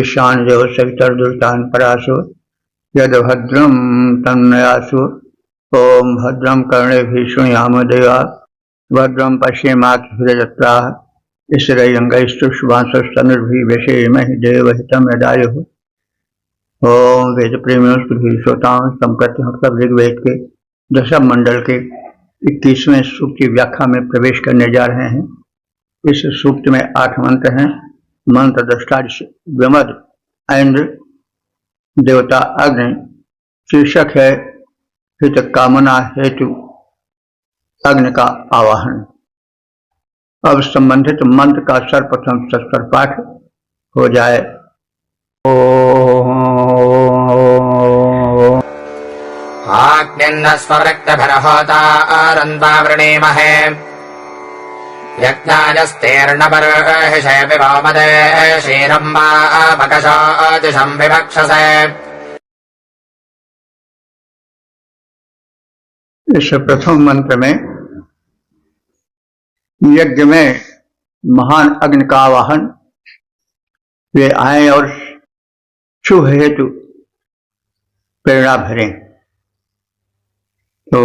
ईशान देव सवितर्दुर्तान् परासु यद्भद्रं तन्नयासु। ओम भद्रं कर्णेभिः शृणुयाम देवा भद्रं पश्येमाक्षभिर्यजत्राः स्थिरैरङ्गैस्तुष्टुवांसस्तनुर्भिः व्यसेमहि देवहितं यदायुः। ओम वेद प्रेमियों श्रोताओं संप्रति हम सब ऋग्वेद के दशम मंडल के 21वें सूक्त की व्याख्या में प्रवेश करने जा रहे हैं। इस सूक्त में 8 मंत्र हैं। मंत्र दृष्टा विमद इंद्र देवता अग्नि। शीर्षक है हित कामना हेतु अग्नि का आवाहन। अब संबंधित मंत्र का सर्वप्रथम सस्वर पाठ हो जाए। आग्निन्नस्वरक्तभरहोतारन्वावृणीमहे यज्ञायस्तेर्नपरर्षय विभोमदे क्षीरम्बा अपकशोऽतिशं विभक्षसे। इस प्रथम मंत्र में यज्ञ में महान अग्नि का आवाहन, वे आए और शुभ हेतु प्रेरणा भरें। तो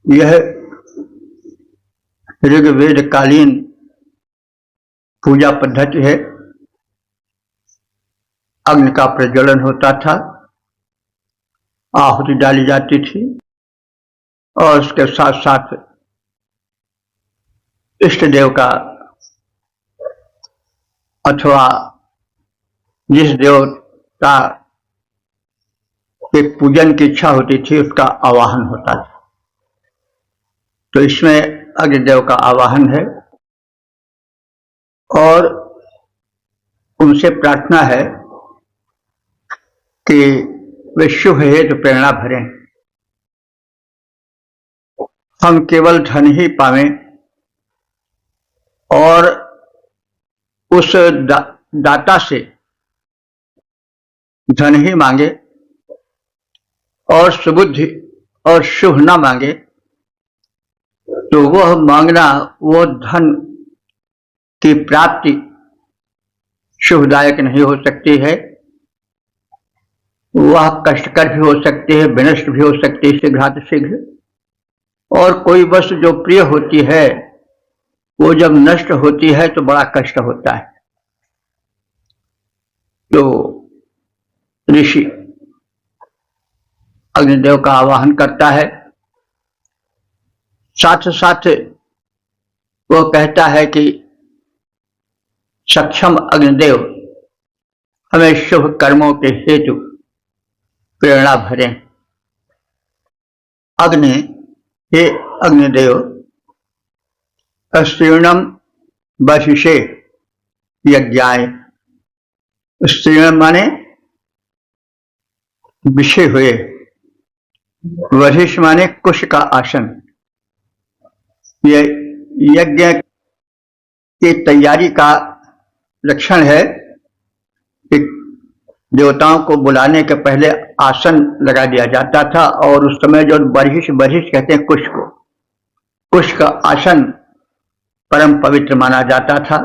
यह ऋग्वेद कालीन पूजा पद्धति है। अग्नि का प्रज्वलन होता था, आहुति डाली जाती थी और उसके साथ साथ इष्ट देव का अथवा जिस देवता के पूजन की इच्छा होती थी उसका आवाहन होता था। तो इसमें अग्निदेव का आवाहन है और उनसे प्रार्थना है कि वे शुभ हेतु प्रेरणा भरें। हम केवल धन ही पावें और उस दाता से धन ही मांगे और सुबुद्धि और शुभ न मांगे, तो वह मांगना, वो धन की प्राप्ति शुभदायक नहीं हो सकती है। वह कष्टकर भी हो सकती है, विनष्ट भी हो सकती है शीघ्रातिशीघ्र। और कोई वस्तु जो प्रिय होती है वो जब नष्ट होती है तो बड़ा कष्ट होता है। तो ऋषि अग्निदेव का आवाहन करता है, साथ साथ वो कहता है कि सक्षम अग्निदेव हमें शुभ कर्मों के हेतु प्रेरणा भरें। अग्नि, हे अग्निदेव, स्त्रीणम बशिषे यज्ञाय। स्त्रीण माने विषय हुए, वशिष्ठ माने कुश का आसन। ये यज्ञ की तैयारी का लक्षण है कि देवताओं को बुलाने के पहले आसन लगा दिया जाता था और उस समय जो बरहिष कहते हैं कुश को, कुश का आसन परम पवित्र माना जाता था।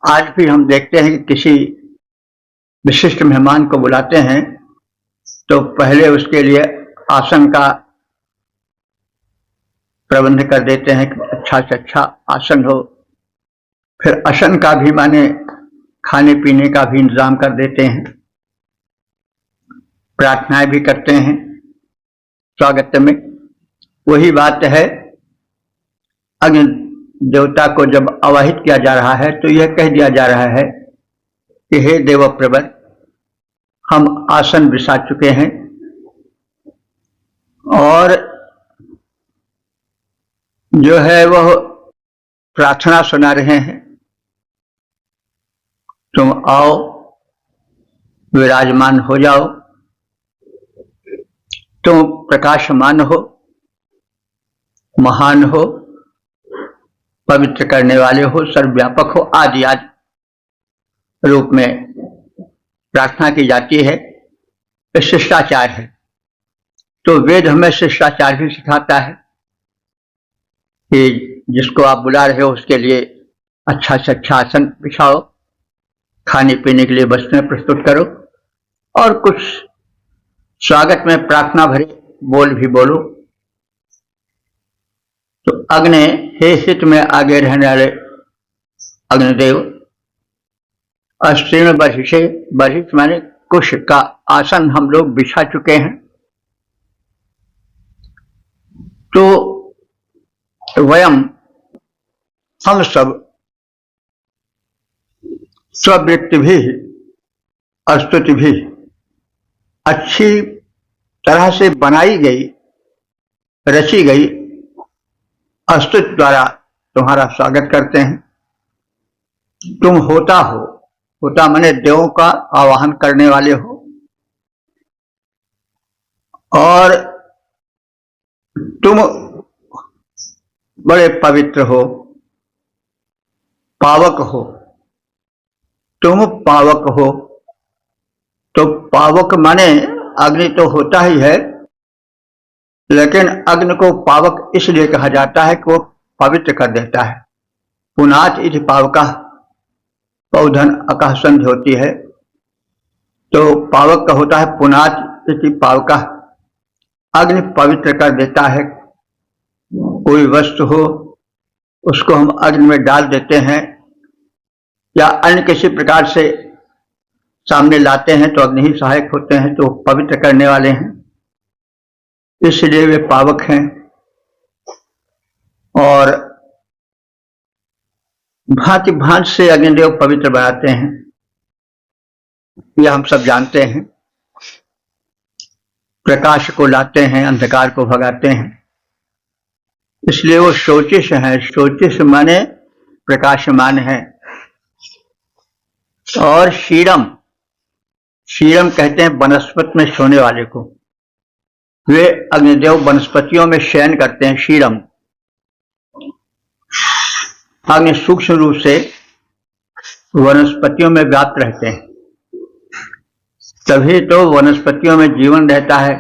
आज भी हम देखते हैं कि किसी विशिष्ट मेहमान को बुलाते हैं तो पहले उसके लिए आसन का प्रबंध कर देते हैं कि अच्छा से अच्छा आसन हो। फिर आसन का भी माने खाने पीने का भी इंतजाम कर देते हैं, प्रार्थनाएं भी करते हैं स्वागत में। वही बात है, अग्नि देवता को जब आवाहित किया जा रहा है तो यह कह दिया जा रहा है कि हे देव प्रवर, हम आसन बिछा चुके हैं और जो है वह प्रार्थना सुना रहे हैं, तुम आओ, विराजमान हो जाओ, तुम प्रकाशमान हो, महान हो, पवित्र करने वाले हो, सर्वव्यापक हो, आदि आदि रूप में प्रार्थना की जाती है। शिष्टाचार है। तो वेद हमें शिष्टाचार भी सिखाता है कि जिसको आप बुला रहे हो उसके लिए अच्छा से अच्छा आसन बिछाओ, खाने पीने के लिए वस्तुएं प्रस्तुत करो और कुछ स्वागत में प्रार्थना भरे बोल भी बोलो। तो अग्नि, हे हित में आगे रहने वाले अग्निदेव, अस्तीर्ण बर्हिषे, बर्हिष माने कुश का आसन हम लोग बिछा चुके हैं। तो वयम, हम सब स्ववृत्ति भी स्तुति भी अच्छी तरह से बनाई गई, रची गई स्तुति द्वारा तुम्हारा स्वागत करते हैं। तुम होता हो, होता माने देवों का आवाहन करने वाले हो, और तुम बड़े पवित्र हो, पावक हो। तुम पावक हो, तो पावक माने अग्नि तो होता ही है, लेकिन अग्नि को पावक इसलिए कहा जाता है कि वो पवित्र कर देता है। पुनाच इति पावका, पौधन अकः संधि होती है, तो पावक का होता है पुनाच इति पावका। अग्नि पवित्र कर देता है। कोई वस्तु हो उसको हम अग्नि में डाल देते हैं या अन्य किसी प्रकार से सामने लाते हैं तो अग्नि ही सहायक होते हैं, तो पवित्र करने वाले हैं, इसलिए वे पावक हैं। और भांति भांति से अग्निदेव पवित्र बनाते हैं, यह हम सब जानते हैं। प्रकाश को लाते हैं, अंधकार को भगाते हैं, इसलिए वो शोचिष है। शोचिष माने प्रकाशमान है। और शीरम, शीरम कहते हैं वनस्पति में सोने वाले को। वे अग्निदेव वनस्पतियों में शयन करते हैं। शीरम, अग्नि सूक्ष्म रूप से वनस्पतियों में व्याप्त रहते हैं, तभी तो वनस्पतियों में जीवन रहता है।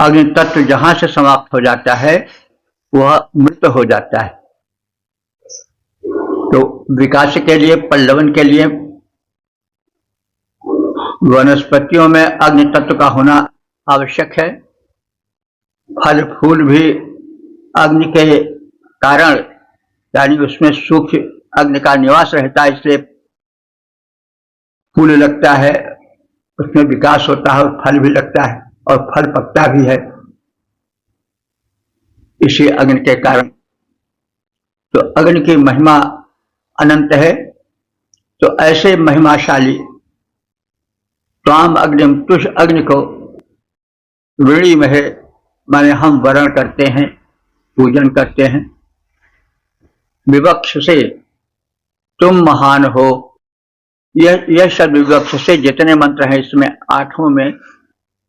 अग्नि तत्व जहां से समाप्त हो जाता है वह मृत हो जाता है। तो विकास के लिए, पल्लवन के लिए वनस्पतियों में अग्नि तत्व का होना आवश्यक है। फल फूल भी अग्नि के कारण, यानी उसमें सूक्ष्म अग्नि का निवास रहता है, इसलिए फूल लगता है, उसमें विकास होता है और फल भी लगता है और फल पकता भी है, इसी अग्नि के कारण। तो अग्नि की महिमा अनंत है। तो ऐसे महिमाशाली त्वाम अग्निम, तुष अग्नि को ऋणी महे माने हम वर्ण करते हैं, पूजन करते हैं। विवक्ष से तुम महान हो, यह शब्द विवक्ष से जितने मंत्र हैं इसमें 8 में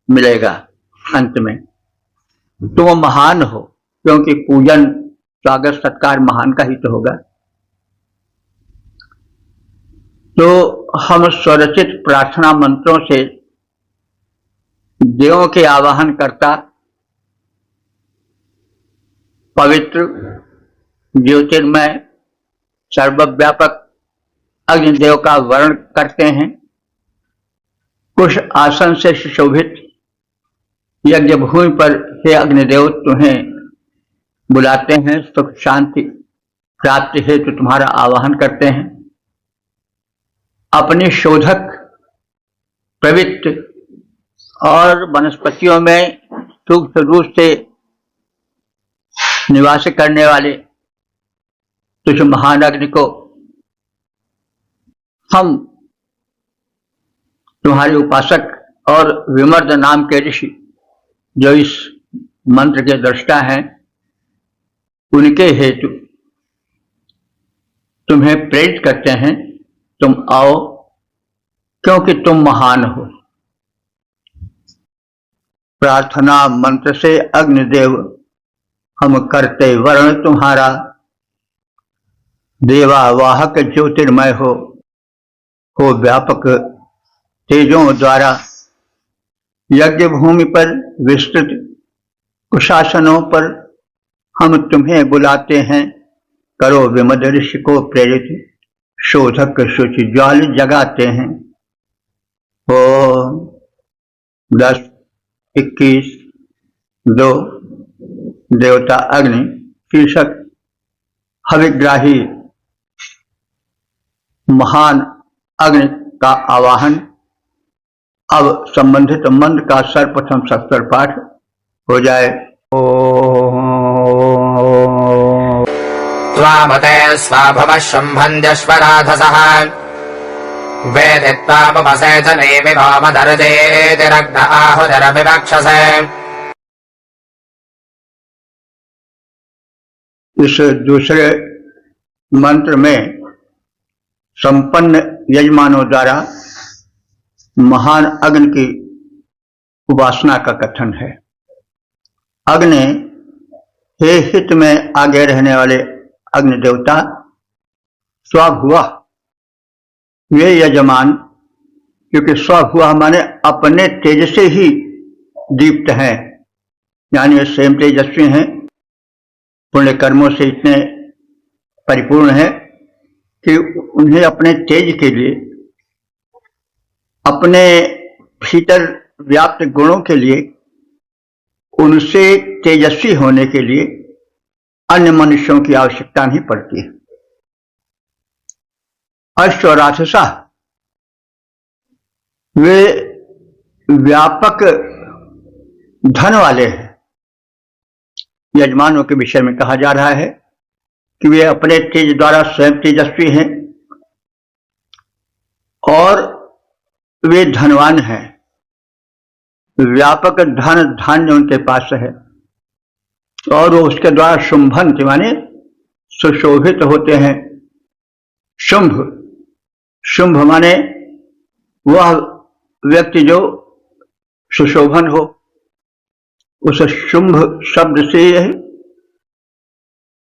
मिलेगा अंत में। तुम महान हो, क्योंकि पूजन, स्वागत, सत्कार महान का ही तो होगा। तो हम स्वरचित प्रार्थना मंत्रों से देवों के आवाहन करता पवित्र, ज्योतिर्मय, सर्वव्यापक अग्निदेव का वर्ण करते हैं। कुश आसन से सुशोभित यज्ञ भूमि पर हे अग्निदेव तुम्हें बुलाते हैं, सुख शांति प्राप्ति हेतु तुम्हारा आवाहन करते हैं। अपने शोधक, प्रवृत्त और वनस्पतियों में सूक्ष्म रूप से निवास करने वाले तुझ महान अग्नि को हम तुम्हारे उपासक और विमर्द नाम के ऋषि जो इस मंत्र के दृष्टा हैं, उनके हेतु तुम्हें प्रेरित करते हैं, तुम आओ क्योंकि तुम महान हो। प्रार्थना मंत्र से अग्निदेव हम करते वर्ण तुम्हारा, देवावाहक ज्योतिर्मय हो व्यापक तेजों द्वारा। यज्ञ भूमि पर विस्तृत कुशासनों पर हम तुम्हें बुलाते हैं, करो विमद ऋषि को प्रेरित। शोधक शुचि ज्वाल जगाते हैं। ओम 10, 21, 2 देवता अग्नि शीर्षक हविग्राही महान अग्नि का आवाहन। अब संबंधित मंत्र का सर्वप्रथम सत्तर पाठ हो जाए। त्वामते स्वाभवः शुम्भन्त्यश्वराधसः वेदित्वामुपसे च नेमिभौमधरदेतिरग्न आहुतिरभिवक्षसे। इस दूसरे मंत्र में संपन्न यजमानों द्वारा महान अग्नि की उपासना का कथन है। अग्नि, हे हित में आगे रहने वाले अग्नि देवता, स्वभुआ वे यजमान, क्योंकि स्वभुआ माने अपने तेज से ही दीप्त हैं, यानी वे स्वयं तेजस्वी हैं, पुण्य कर्मों से इतने परिपूर्ण है कि उन्हें अपने तेज के लिए, अपने भीतर व्याप्त गुणों के लिए, उनसे तेजस्वी होने के लिए अन्य मनुष्यों की आवश्यकता नहीं पड़ती। अश्वराधसा वे व्यापक धन वाले हैं। यजमानों के विषय में कहा जा रहा है कि वे अपने तेज द्वारा स्वयं तेजस्वी हैं और वे धनवान हैं। व्यापक धन धान्य उनके पास है और वो उसके द्वारा शुंभन माने सुशोभित होते हैं। शुंभ, शुंभ माने वह व्यक्ति जो सुशोभन हो। उस शुंभ शब्द से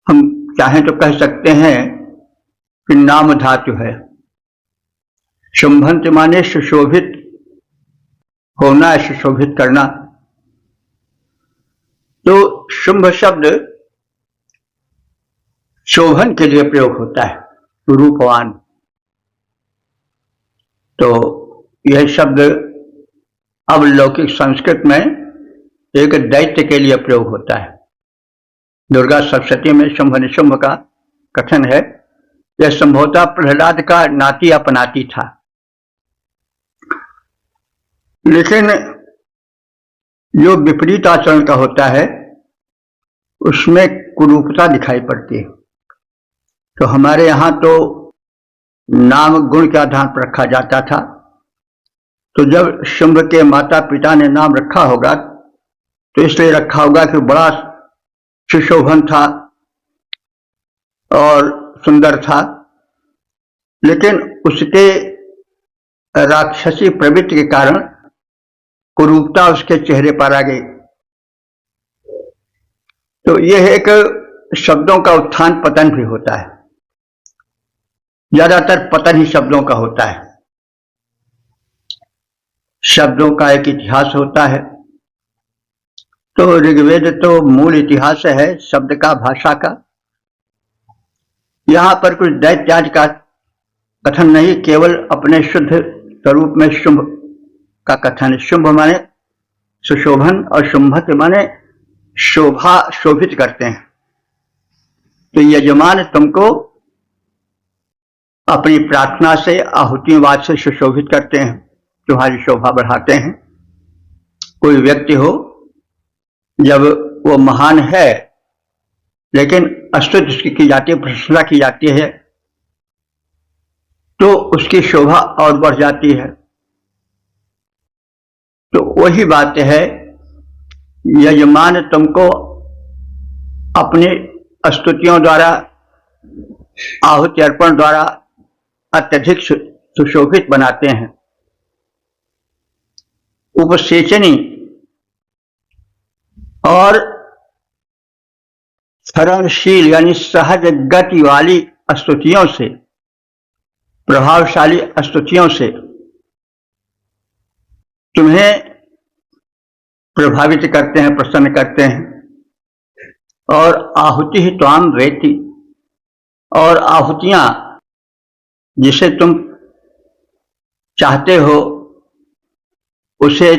हम चाहें तो कह सकते हैं कि नाम धातु है। शुंभंत माने सुशोभित होना, सुशोभित करना। तो शुंभ शब्द शोभन के लिए प्रयोग होता है, रूपवान। तो यह शब्द अब लौकिक संस्कृत में एक दैत्य के लिए प्रयोग होता है। दुर्गा सप्तशती में शुंभ निशुंभ का कथन है। यह संभवतः प्रहलाद का नाती अपनाती था, लेकिन जो विपरीत आचरण का होता है उसमें कुरूपता दिखाई पड़ती है। तो हमारे यहाँ तो नाम गुण के आधार पर रखा जाता था। तो जब शुंभ के माता पिता ने नाम रखा होगा तो इसलिए रखा होगा कि बड़ा सुशोभन था और सुंदर था, लेकिन उसके राक्षसी प्रवृत्ति के कारण कुरूपता उसके चेहरे पर आ गई। तो यह एक शब्दों का उत्थान पतन भी होता है। ज्यादातर पतन ही शब्दों का होता है। शब्दों का एक इतिहास होता है। तो ऋग्वेद तो मूल इतिहास है शब्द का, भाषा का। यहां पर कुछ दैत्याज का कथन नहीं, केवल अपने शुद्ध स्वरूप में शुंभ का कथन है। शुंभ माने सुशोभन और शुंभत माने शोभा, शोभित करते हैं। तो यजमान तुमको अपनी प्रार्थना से, आहुतिवाद से सुशोभित करते हैं, तुम्हारी शोभा बढ़ाते हैं। कोई व्यक्ति हो, जब वो महान है लेकिन स्तुति उसकी की जाती है, प्रशंसा की जाती है, तो उसकी शोभा और बढ़ जाती है। तो वही बात है, यजमान तुमको अपनी स्तुतियों द्वारा, आहुति अर्पण द्वारा अत्यधिक सुशोभित बनाते हैं। उपसेचनी और सरलशील यानी सहज गति वाली स्तुतियों से, प्रभावशाली स्तुतियों से तुम्हें प्रभावित करते हैं, प्रसन्न करते हैं। और आहुति ही त्वाम वेति, और आहुतियां जिसे तुम चाहते हो उसे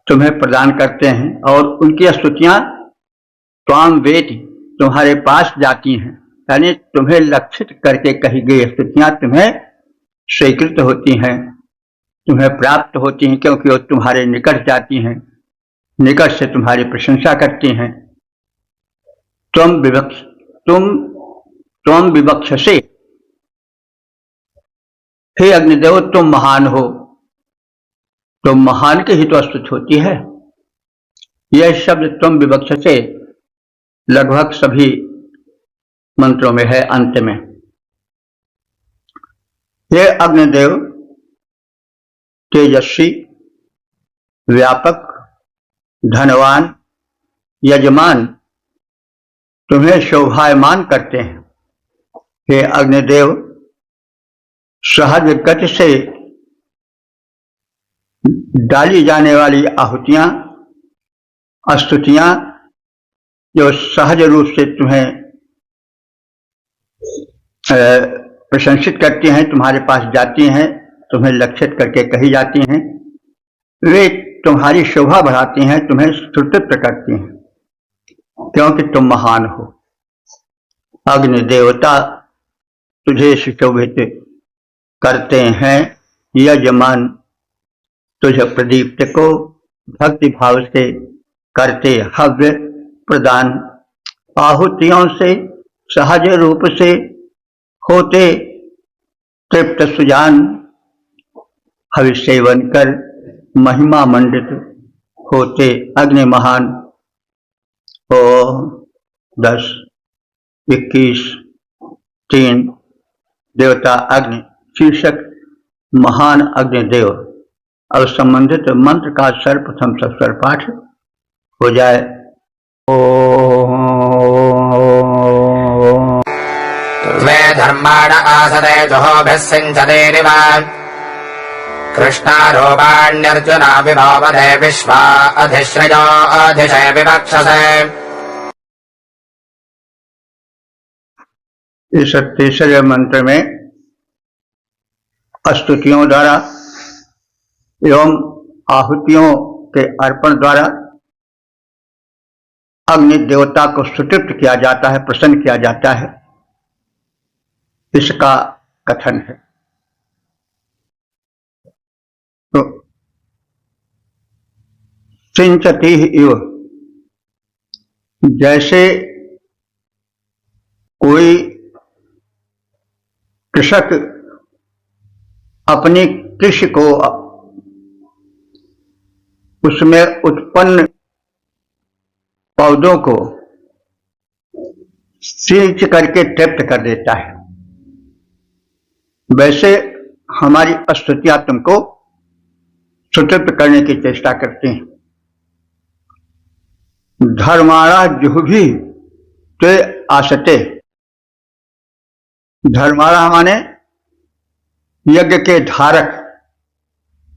तुम्हें प्रदान करते हैं, और उनकी स्तुतियां त्वाम वेति तुम्हारे पास जाती हैं, यानी तुम्हें लक्षित करके कही गई स्तुतियां तुम्हें स्वीकृत होती हैं, तुम्हें प्राप्त होती हैं, क्योंकि वो तुम्हारे निकट जाती हैं, निकट से तुम्हारी प्रशंसा करती हैं। तुम विवक्षसे, हे अग्निदेव तुम महान हो, तो महान की ही तो स्तुति होती है। यह शब्द तुम विवक्षसे लगभग सभी मंत्रों में है। अंत में हे अग्निदेव तेजस्वी, व्यापक, धनवान, यजमान, तुम्हें शोभायमान करते हैं। हे अग्निदेव सहज गति से डाली जाने वाली आहुतियां, स्तुतियां जो सहज रूप से तुम्हें प्रशंसित करती हैं, तुम्हारे पास जाती हैं, तुम्हें लक्षित करके कही जाती हैं, वे तुम्हारी शोभा बढ़ाती हैं, तुम्हें स्तुतित्व करती हैं, क्योंकि तुम महान हो। अग्नि देवता तुझे सुशोभित करते हैं, यजमान तुझे प्रदीप्त को भक्ति भाव से करते हव्य प्रदान, आहुतियों से सहज रूप से होते तृप्त सुजान, हवि सेवन कर महिमा मंडित होते अग्नि महान। ओ 10, 21, 3 देवता अग्नि शीर्षक महान अग्निदेव। अब संबंधित मंत्र का सर्वप्रथम सस्वर पाठ हो जाए। वे धर्माण आसते जुहोभिः सिञ्चतेरिव कृष्णारूपाण्यर्जुनाभिभावते विश्वा अधिश्रयो अधिशय विवक्षसे। इस तीसरे मंत्र में स्तुतियों द्वारा एवं आहुतियों के अर्पण द्वारा अग्नि देवता को स्तुतित किया जाता है, प्रसन्न किया जाता है, इसका कथन है। तो सिंचती इव, जैसे कोई कृषक अपनी कृषि को उसमें उत्पन्न पौधों को सींच करके तृप्त कर देता है, वैसे हमारी स्तुतियां तुमको सुतृप्त करने की चेष्टा करती हैं। धर्माणा जुहुभी ते आसते, धर्माणा माने यज्ञ के धारक।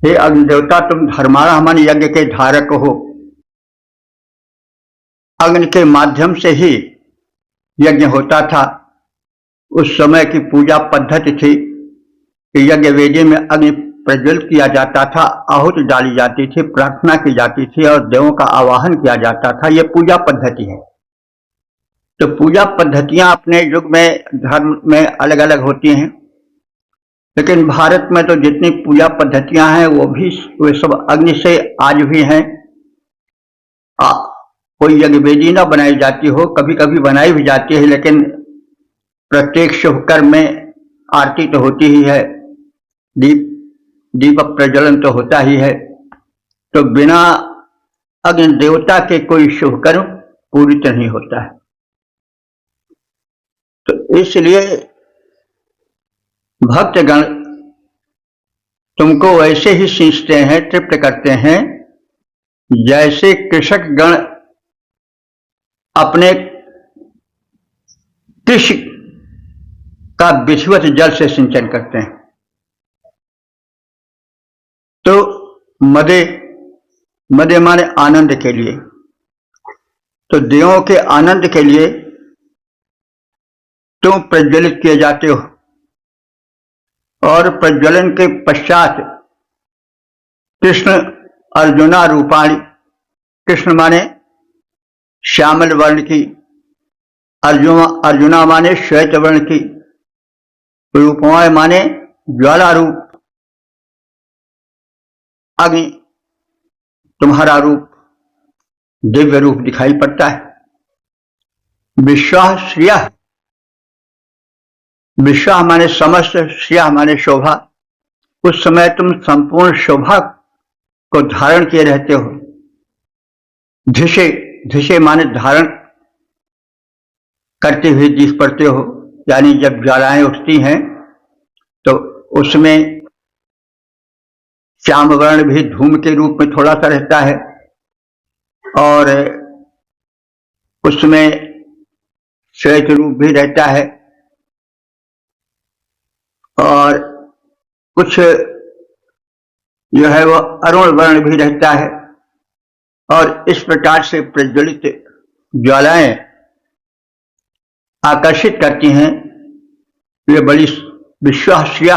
हे अग्निदेवता तुम धर्माणा माने यज्ञ के धारक हो। अग्नि के माध्यम से ही यज्ञ होता था। उस समय की पूजा पद्धति थी कि यज्ञ वेदी में अग्नि प्रज्वलित किया जाता था, आहुति डाली जाती थी, प्रार्थना की जाती थी और देवों का आवाहन किया जाता था। यह पूजा पद्धति है। तो पूजा पद्धतियां अपने युग में धर्म में अलग अलग होती हैं, लेकिन भारत में तो जितनी पूजा पद्धतियां हैं वे सब अग्नि से आज भी हैं। कोई यज्ञ वेदी न बनाई जाती हो, कभी कभी बनाई भी जाती है, लेकिन प्रत्येक शुभ कर्म में आरती तो होती ही है, दीप प्रज्वलन तो होता ही है। तो बिना अग्नि देवता के कोई शुभ कर्म पूरी नहीं होता है। तो इसलिए भक्तगण तुमको वैसे ही सींचते हैं, तृप्त करते हैं, जैसे कृषक गण अपने कृषि का विधिवत जल से सिंचन करते हैं। तो मदे माने आनंद के लिए, तो देवों के आनंद के लिए तुम प्रज्वलित किए जाते हो। और प्रज्वलन के पश्चात कृष्ण अर्जुना रूपाणी, कृष्ण माने श्यामल वर्ण की, अर्जुना माने श्वेत वर्ण की, रूपमाएं माने ज्वाला रूप, अग्नि तुम्हारा रूप, दिव्य रूप दिखाई पड़ता है। विश्वाह श्रिया, विश्वाह माने समस्त, श्रिया माने शोभा। उस समय तुम संपूर्ण शोभा को धारण किए रहते हो। धिशे, धिशे माने धारण करते हुए दिख पड़ते हो, यानी जब ज्वालाएं उठती हैं तो उसमें श्याम वर्ण भी धूम के रूप में थोड़ा सा रहता है, और उसमें श्वेत रूप भी रहता है, और कुछ जो है वो अरुण वर्ण भी रहता है। और इस प्रकार से प्रज्वलित ज्वालाएं आकर्षित करती हैं। वे बड़ी विश्वास्या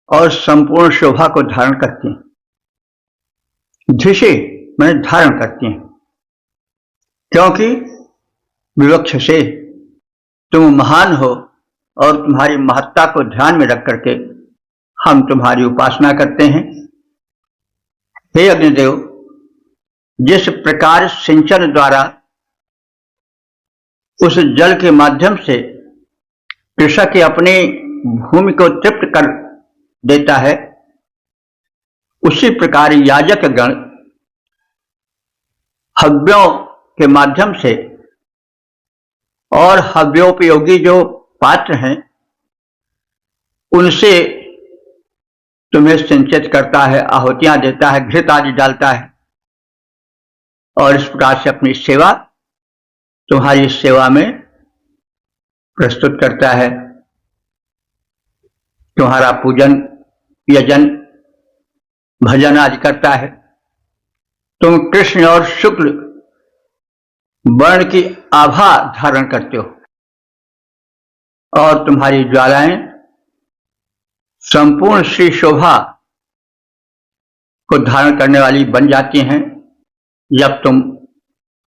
और संपूर्ण शोभा को धारण करती हैं। धिशे मैंने धारण करती हैं, क्योंकि विवक्ष से तुम महान हो और तुम्हारी महत्ता को ध्यान में रख करके हम तुम्हारी उपासना करते हैं। हे अग्निदेव, जिस प्रकार सिंचन द्वारा उस जल के माध्यम से कृषक अपनी भूमि को तृप्त कर देता है, उसी प्रकार याजक गण हव्यों के माध्यम से और हव्योपयोगी जो पात्र हैं उनसे तुम्हें सिंचित करता है, आहुतियां देता है, घृत आदि डालता है, और इस प्रकार से अपनी सेवा तुम्हारी सेवा में प्रस्तुत करता है। तुम्हारा पूजन, यजन, भजन आदि करता है। तुम कृष्ण और शुक्ल वर्ण की आभा धारण करते हो, और तुम्हारी ज्वालाएं संपूर्ण श्री शोभा को धारण करने वाली बन जाती हैं। जब तुम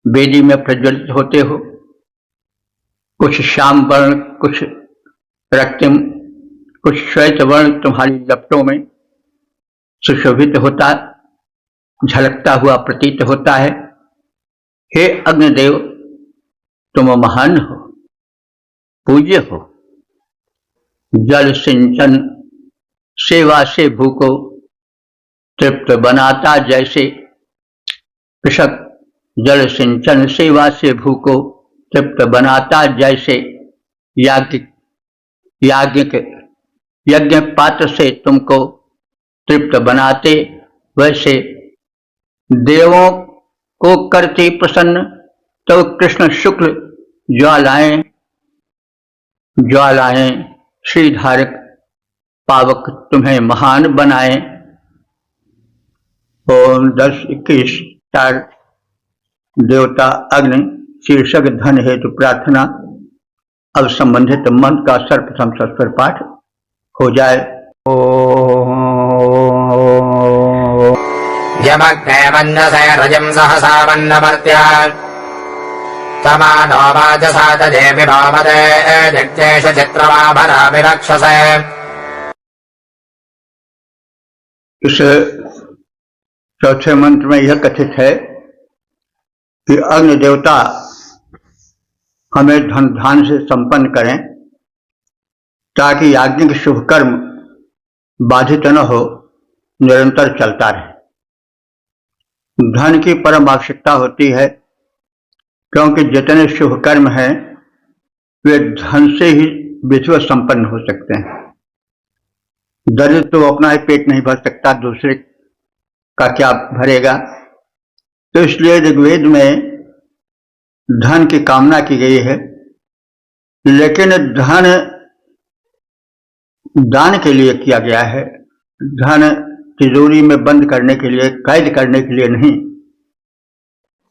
वेदी में प्रज्वलित होते हो, कुछ श्याम वर्ण, कुछ रक्तिम, कुछ श्वेत वर्ण तुम्हारी लपटों में सुशोभित होता, झलकता हुआ प्रतीत होता है। हे अग्निदेव, तुम महान हो, पूज्य हो। जल सिंचन सेवा से भूको तृप्त बनाता जैसे, कृषक जल सिंचन सेवा से भूको तृप्त बनाता जैसे, याज्ञिक यज्ञ पात्र से तुमको तृप्त बनाते, वैसे देवों को करते प्रसन्न। तो कृष्ण शुक्ल ज्वालाएं श्रीधारक पावक तुम्हें महान बनाए। ओम 10-21 4 देवता अग्नि शीर्षक धन हेतु प्रार्थना। अब संबंधित मंत्र का सर्वप्रथम सस्वर पाठ हो जाए। यमग्ने मन्यसे रजं सहसा वन्नमर्त्या समानो वाजसा तदेवि भावदे दिक्तेश चित्रमाभरा विरक्षसे। इस चौथे मंत्र में यह कथित है कि अग्नि देवता हमें धन धान से संपन्न करें, ताकि याज्ञिक शुभ कर्म बाधित न हो, निरंतर चलता रहे। धन की परम आवश्यकता होती है, क्योंकि जितने शुभ कर्म हैं वे धन से ही विधिवत संपन्न हो सकते हैं। दरिद्र तो अपना ही पेट नहीं भर सकता, दूसरे का क्या भरेगा। तो इसलिए ऋग्वेद में धन की कामना की गई है, लेकिन धन दान के लिए किया गया है। धन तिजोरी में बंद करने के लिए, कैद करने के लिए नहीं,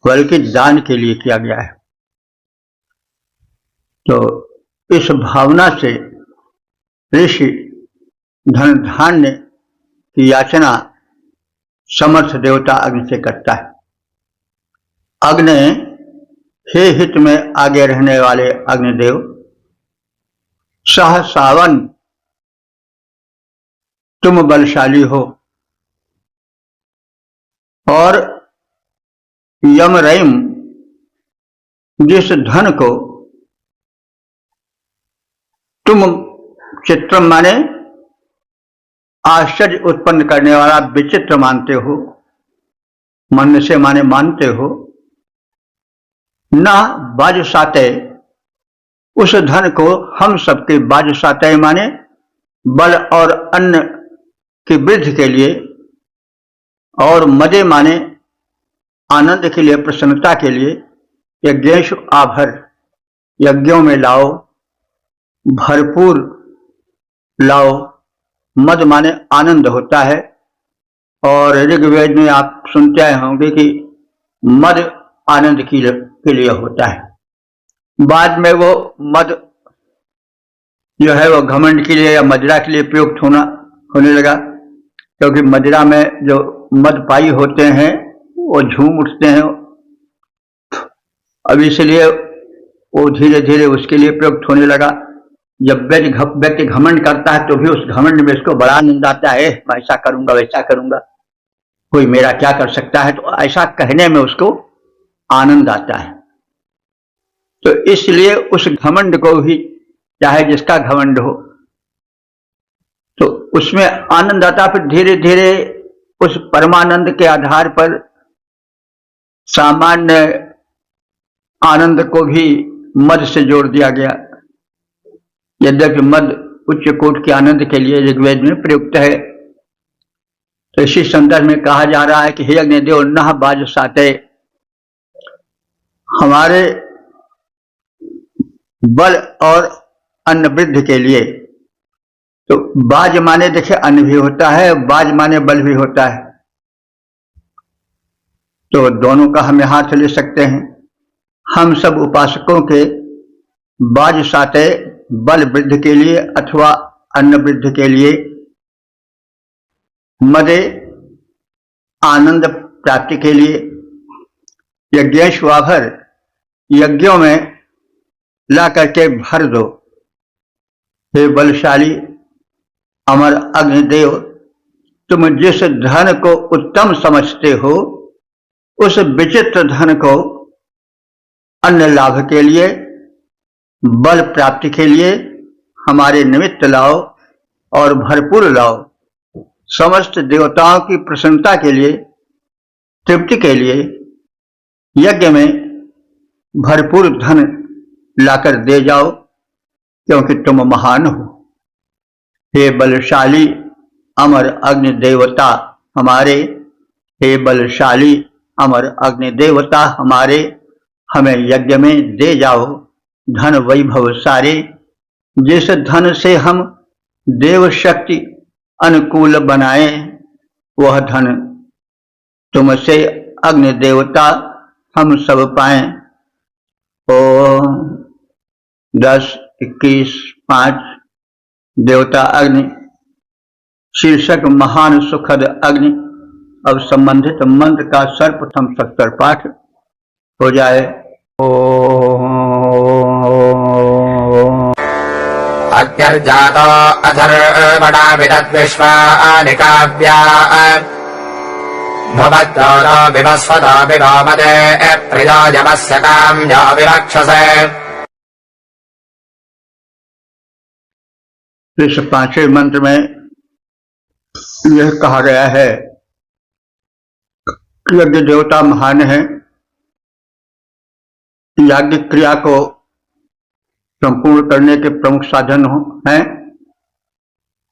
बल्कि दान के लिए किया गया है। तो इस भावना से ऋषि धन धान्य की याचना समर्थ देवता अग्नि से करता है। अग्नि, हे हित में आगे रहने वाले अग्निदेव, सहसावन तुम बलशाली हो और यम रईम जिस धन को तुम चित्रम माने आश्चर्य उत्पन्न करने वाला विचित्र मानते हो, मन से माने मानते हो, ना बाजसाते उस धन को हम सबके बाजसाते माने बल और अन्न की वृद्धि के लिए, और मदे माने आनंद के लिए, प्रसन्नता के लिए, यज्ञेश आभर यज्ञों में लाओ, भरपूर लाओ। मद माने आनंद होता है, और ऋग्वेद में आप सुनते आए होंगे कि मद आनंद के लिए होता है। बाद में वो मद जो है वो घमंड के लिए या मदिरा के लिए प्रयुक्त होने लगा, क्योंकि मदिरा में जो मद पाई होते हैं वो झूम उठते हैं। अब इसलिए वो धीरे धीरे उसके लिए प्रयुक्त होने लगा। जब व्यक्ति घमंड करता है तो भी उस घमंड में इसको बड़ा आनंद आता है, मैं ऐसा करूंगा वैसा करूंगा, कोई मेरा क्या कर सकता है, तो ऐसा कहने में उसको आनंद आता है। तो इसलिए उस घमंड को भी, चाहे जिसका घमंड हो, तो उसमें आनंद आता। फिर धीरे धीरे उस परमानंद के आधार पर सामान्य आनंद को भी मद से जोड़ दिया गया। यद्यपि मद उच्च कोटि के आनंद के लिए ऋग्वेद में प्रयुक्त है। तो इसी संदर्भ में कहा जा रहा है कि हे अग्निदेव नह बाजसाते, हमारे बल और अन्न वृद्धि के लिए। तो बाज माने देखिए अन्न भी होता है, बाज माने बल भी होता है, तो दोनों का हम हाथ ले सकते हैं। हम सब उपासकों के बाजसाते बल वृद्धि के लिए अथवा अन्न वृद्धि के लिए, मदे आनंद प्राप्ति के लिए, यज्ञेश्वाभर यज्ञों में ला करके भर दो। हे बलशाली अमर अग्निदेव, तुम जिस धन को उत्तम समझते हो, उस विचित्र धन को अन्न लाभ के लिए, बल प्राप्ति के लिए हमारे निमित्त लाओ और भरपूर लाओ। समस्त देवताओं की प्रसन्नता के लिए, तृप्ति के लिए यज्ञ में भरपूर धन लाकर दे जाओ, क्योंकि तुम महान हो। हे बलशाली अमर अग्नि देवता हमारे, हे बलशाली अमर अग्नि देवता हमारे, हमें यज्ञ में दे जाओ धन वैभव सारे, जिस धन से हम देव शक्ति अनुकूल बनाए, वह धन तुमसे अग्नि देवता हम सब पाए। ओम 10, 21, 5 देवता अग्नि शीर्षक महान सुखद अग्नि। अब संबंधित मंत्र का सर्वप्रथम 70 पाठ हो जाए। अग्निर्जातो अथर्वणा विदद्विश्वानि काव्या भवद्गौरो विवस्वतो विगोमदे प्रियो यमस्य काम्यो विवक्षसे। इस 5वें मंत्र में यह कहा गया है कि यज्ञ देवता महान है, याज्ञ क्रिया को संपूर्ण करने के प्रमुख साधन हैं,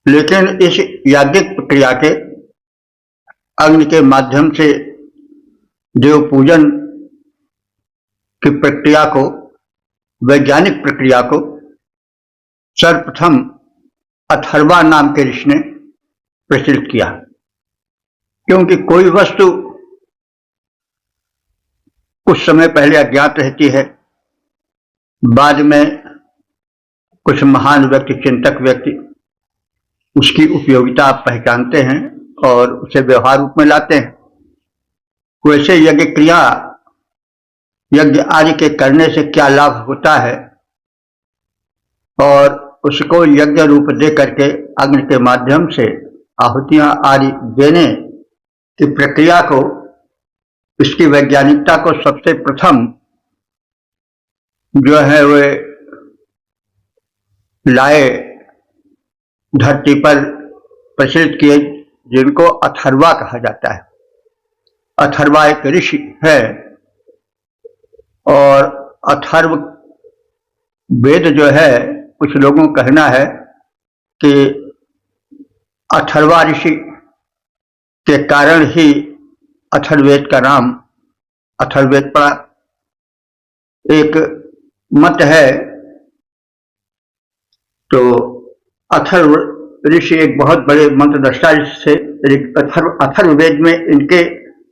लेकिन इस याज्ञिक प्रक्रिया के अग्नि के माध्यम से देव पूजन की प्रक्रिया को, वैज्ञानिक प्रक्रिया को सर्वप्रथम अथर्वा नाम के ऋषि ने प्रचलित किया। क्योंकि कोई वस्तु कुछ समय पहले अज्ञात रहती है, बाद में कुछ महान व्यक्ति, चिंतक व्यक्ति उसकी उपयोगिता आप पहचानते हैं और उसे व्यवहार रूप में लाते हैं। वैसे यज्ञ क्रिया, यज्ञ आदि के करने से क्या लाभ होता है और उसको यज्ञ रूप दे करके अग्नि के माध्यम से आहुतियां आदि देने की प्रक्रिया को, इसकी वैज्ञानिकता को सबसे प्रथम जो है वे लाए, धरती पर प्रचलित किए, जिनको अथर्वा कहा जाता है। अथर्वा एक ऋषि है और अथर्व वेद जो है, कुछ लोगों का कहना है कि अथर्वा ऋषि के कारण ही अथर्ववेद का नाम अथर्ववेद पड़ा। एक मत है। तो अथर्व ऋषि एक बहुत बड़े मंत्र दृष्टा ऋषि थे। अथर्ववेद में इनके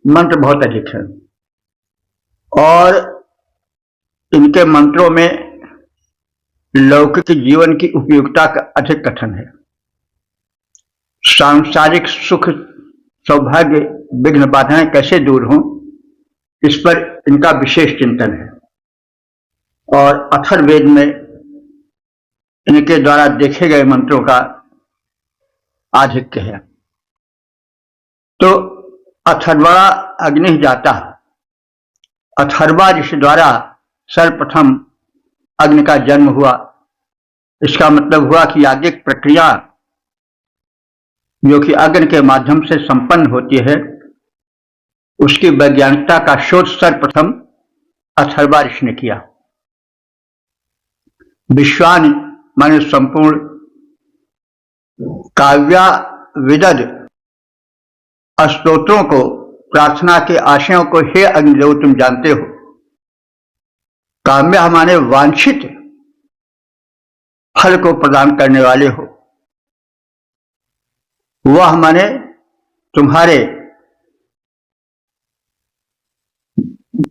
मंत्र बहुत अधिक हैं और इनके मंत्रों में लौकिक जीवन की उपयोगिता का अधिक कथन है। सांसारिक सुख, सौभाग्य, विघ्न बाधाएं कैसे दूर हों, इस पर इनका विशेष चिंतन है और अथर्ववेद में इनके द्वारा देखे गए मंत्रों का आधिक्य है। तो अथर्वा अग्नि जाता, अथर्वा ऋषि द्वारा सर्वप्रथम अग्नि का जन्म हुआ। इसका मतलब हुआ कि याज्ञिक प्रक्रिया जो कि अग्नि के माध्यम से संपन्न होती है, उसकी वैज्ञानिकता का शोध सर्वप्रथम अथर्वा ऋषि ने किया। विश्वानि माने संपूर्ण, काव्या विदद स्तोत्रों को, प्रार्थना के आशयों को हे अग्निदेव तुम जानते हो। काम्य माने वांछित फल को प्रदान करने वाले हो। वह माने तुम्हारे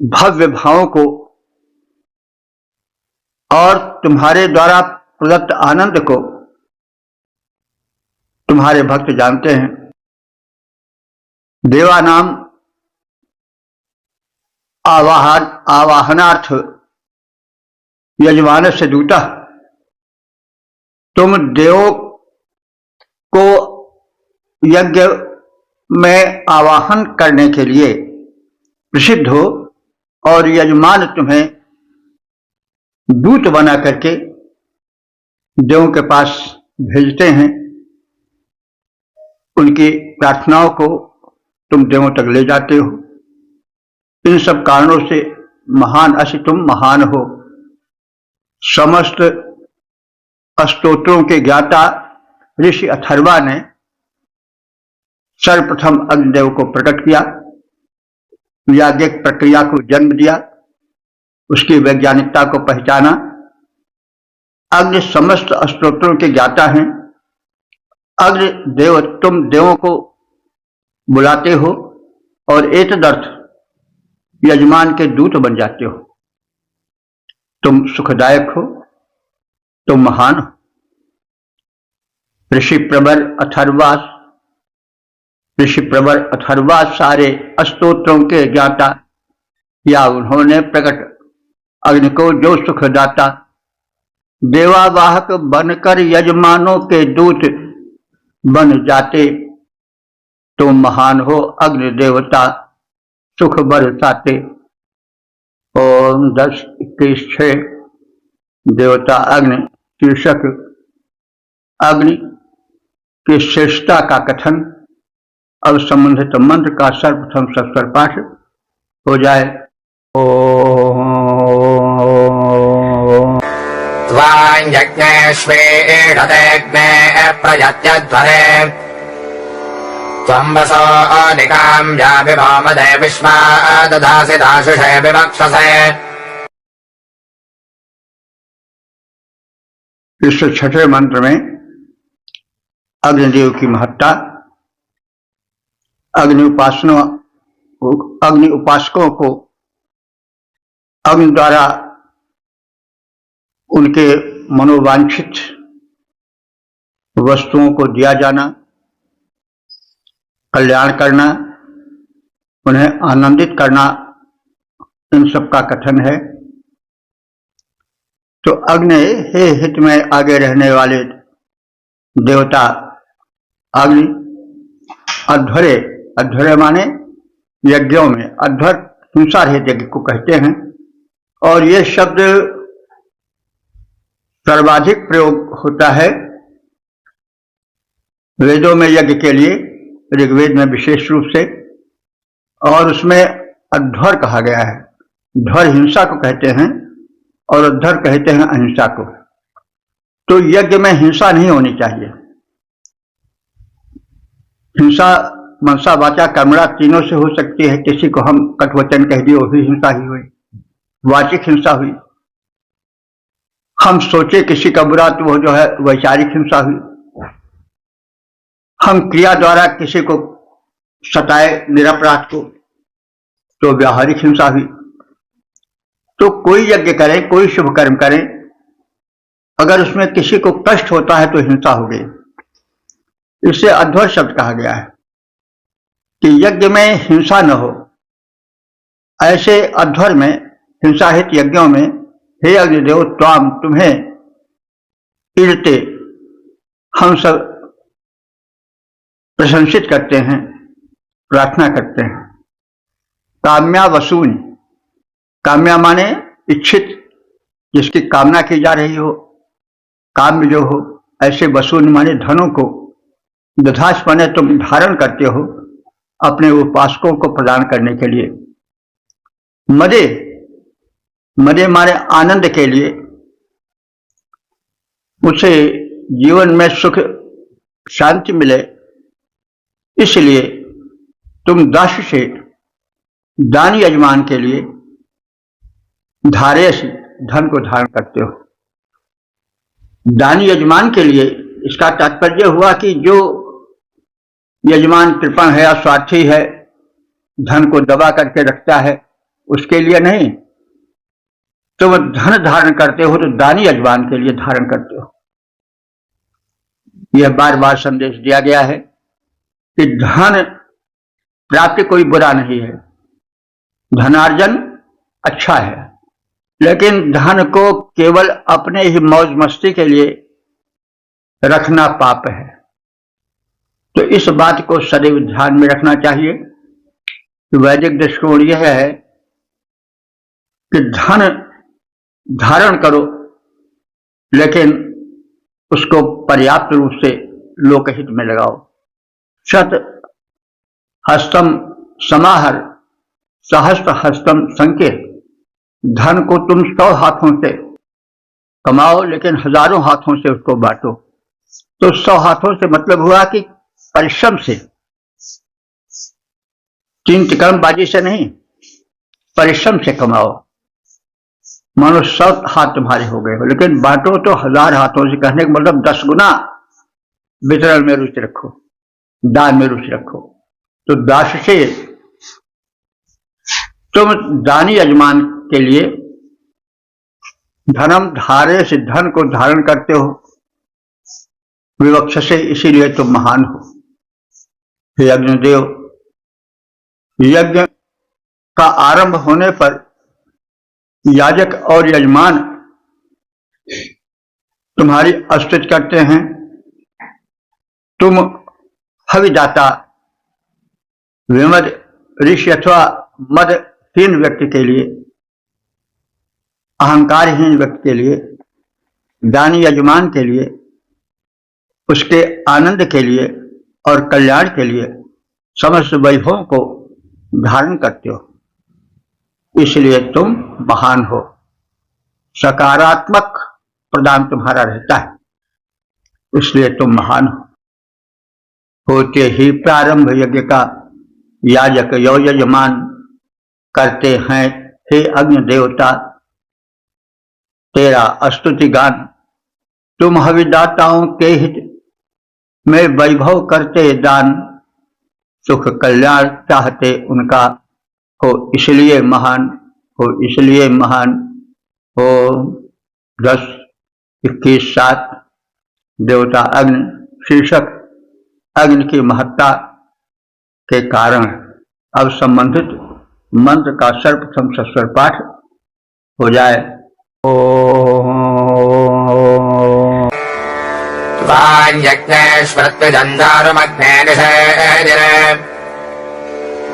भव्य भावों को और तुम्हारे द्वारा प्रदत्त आनंद को तुम्हारे भक्त जानते हैं। देवानाम आवाहनार्थ यजमान से दूता, तुम देवों को यज्ञ में आवाहन करने के लिए प्रसिद्ध हो और यजमान तुम्हें दूत बना करके देवों के पास भेजते हैं। उनकी प्रार्थनाओं को तुम देवों तक ले जाते हो। इन सब कारणों से महान असी तुम महान हो। समस्त स्तोत्रों के ज्ञाता ऋषि अथर्वा ने सर्वप्रथम अग्निदेव को प्रकट किया, याज्ञिक प्रक्रिया को जन्म दिया, उसकी वैज्ञानिकता को पहचाना। अग्नि समस्त स्तोत्रों के ज्ञाता हैं। अग्नि देव, तुम देवों को बुलाते हो और एतदर्थ यजमान के दूत बन जाते हो। तुम सुखदायक हो, तुम महान हो। ऋषि प्रवर अथर्वा सारे स्तोत्रों के ज्ञाता, या उन्होंने प्रकट अग्नि को जो सुखदाता, देवावाहक बनकर यजमानों के दूत बन जाते। तुम महान हो अग्नि देवता, सुख बरसाते। ओम 10:21 देवता अग्नि शीर्षक अग्नि की श्रेष्ठता का कथन। अब संबंधित मंत्र का सर्वप्रथम सस्वर पाठ हो जाए। ओम प्रयत्यध्वरे त्वम्बसो अधिकां व्यापिभामदे विश्वा दधासि दाशुषे विवक्षसे। इस छठे मंत्र में अग्निदेव की महत्ता, अग्नि उपासकों को अग्नि द्वारा उनके मनोवांछित वस्तुओं को दिया जाना, कल्याण करना, उन्हें आनंदित करना, इन सब का कथन है। तो अग्नि हे हित में आगे रहने वाले देवता अग्नि, अध्वरे, अध्वरे माने यज्ञों में, अध्वर हिंसा रहित यज्ञ को कहते हैं। और ये शब्द सर्वाधिक प्रयोग होता है वेदों में यज्ञ के लिए, ऋग्वेद में विशेष रूप से, और उसमें अध्वर कहा गया है। ध्वर हिंसा को कहते हैं और अध्वर कहते हैं अहिंसा को। तो यज्ञ में हिंसा नहीं होनी चाहिए। हिंसा मनसा वाचा कर्मणा तीनों से हो सकती है। किसी को हम कटवचन कह दिए, वो भी हिंसा ही हुई, वाचिक हिंसा हुई। हम सोचे किसी का बुरा, तो वो जो है वैचारिक हिंसा हुई। हम क्रिया द्वारा किसी को सताए निरपराध को, तो व्यावहारिक हिंसा हुई। तो कोई यज्ञ करें, कोई शुभ कर्म करें, अगर उसमें किसी को कष्ट होता है तो हिंसा हो गई। इससे अध्वर शब्द कहा गया है कि यज्ञ में हिंसा न हो। ऐसे अध्वर में, हिंसाहित यज्ञों में, हे अग्निदेव त्वाम, तुम्हें ईडते, हम सब प्रशंसित करते हैं, प्रार्थना करते हैं। काम्या वसून, काम्या माने इच्छित, जिसकी कामना की जा रही हो, काम्य जो हो। ऐसे वसून माने धनों को, दधास माने तुम धारण करते हो अपने उपासकों को प्रदान करने के लिए। मदे, मदे माने आनंद के लिए, उसे जीवन में सुख शांति मिले, इसलिए तुम दास से दान यजमान के लिए धारेश, धन को धारण करते हो। दानी यजमान के लिए, इसका तात्पर्य हुआ कि जो यजमान कृपण है, स्वार्थी है, धन को दबा करके रखता है, उसके लिए नहीं। तुम धन धारण करते हो तो दानी यजमान के लिए धारण करते हो। यह बार बार संदेश दिया गया है कि धन प्राप्ति कोई बुरा नहीं है, धनार्जन अच्छा है, लेकिन धन को केवल अपने ही मौज मस्ती के लिए रखना पाप है। तो इस बात को सदैव ध्यान में रखना चाहिए कि वैदिक दृष्टिकोण यह है कि धन धारण करो, लेकिन उसको पर्याप्त रूप से लोकहित में लगाओ। शत हस्तम समाहर सहस्त्र हस्तम संकेत, धन को तुम 100 हाथों से कमाओ, लेकिन हजारों हाथों से उसको बांटो। तो 100 हाथों से मतलब हुआ कि परिश्रम से, तीन तिकड़मबाजी से नहीं, परिश्रम से कमाओ। मानो 100 हाथ तुम्हारे हो गए हो, लेकिन बांटो तो 1000 हाथों से। कहने का मतलब 10 गुना वितरण में रुचि रखो, दान में रुचि रखो। तो दास से तुम दानी यजमान के लिए धनम धारे से, धन को धारण करते हो। विवक्ष से, इसीलिए तुम महान हो। हे अग्निदेव, यज्ञ का आरंभ होने पर याजक और यजमान तुम्हारी स्तुति करते हैं। तुम हविदाता, विमद ऋषि अथवा मदहीन व्यक्ति के लिए, अहंकारहीन व्यक्ति के लिए, दानी यजमान के लिए, उसके आनंद के लिए और कल्याण के लिए समस्त वैभवों को धारण करते हो, इसलिए तुम महान हो। सकारात्मक प्रदान तुम्हारा रहता है, इसलिए तुम महान हो। होते ही प्रारंभ यज्ञ का याजक यजमान करते हैं, हे अग्नि देवता तेरा स्तुति गान। तुम हविदाताओं के हित में वैभव करते दान, सुख कल्याण चाहते उनका हो, इसलिए महान हो, इसलिए महान हो। 10, 21, 7 देवता अग्नि शीर्षक अग्नि की महत्ता के कारण अब संबंधित मंत्र का सर्वप्रथम सस्वर पाठ हो जाए।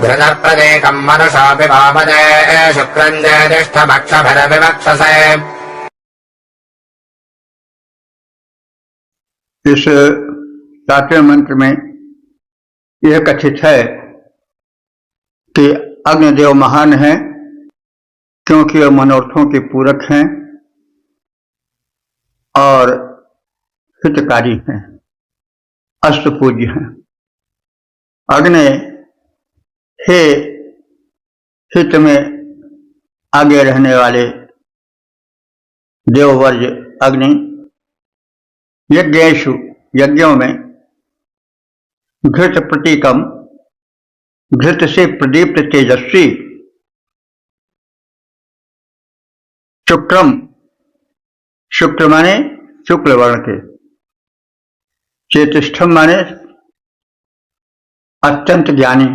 घृतप्रदेकम् मनुषापि वामदे शुक्रम् ज्येष्ठभक्षभरविवक्षसे। इस सातवें मंत्र में यह कथित है कि अग्निदेव महान है क्योंकि वह मनोरथों के पूरक हैं और हितकारी हैं, अष्टपूज्य हैं। अग्नि हे हित में आगे रहने वाले देववर्ज अग्नि, यज्ञेषु यज्ञों में घृत प्रतीकम घृत से प्रदीप्त तेजस्वी, शुक्रम शुक्र माने शुक्ल वर्ण के, चेतिष्ठम माने अत्यंत ज्ञानी,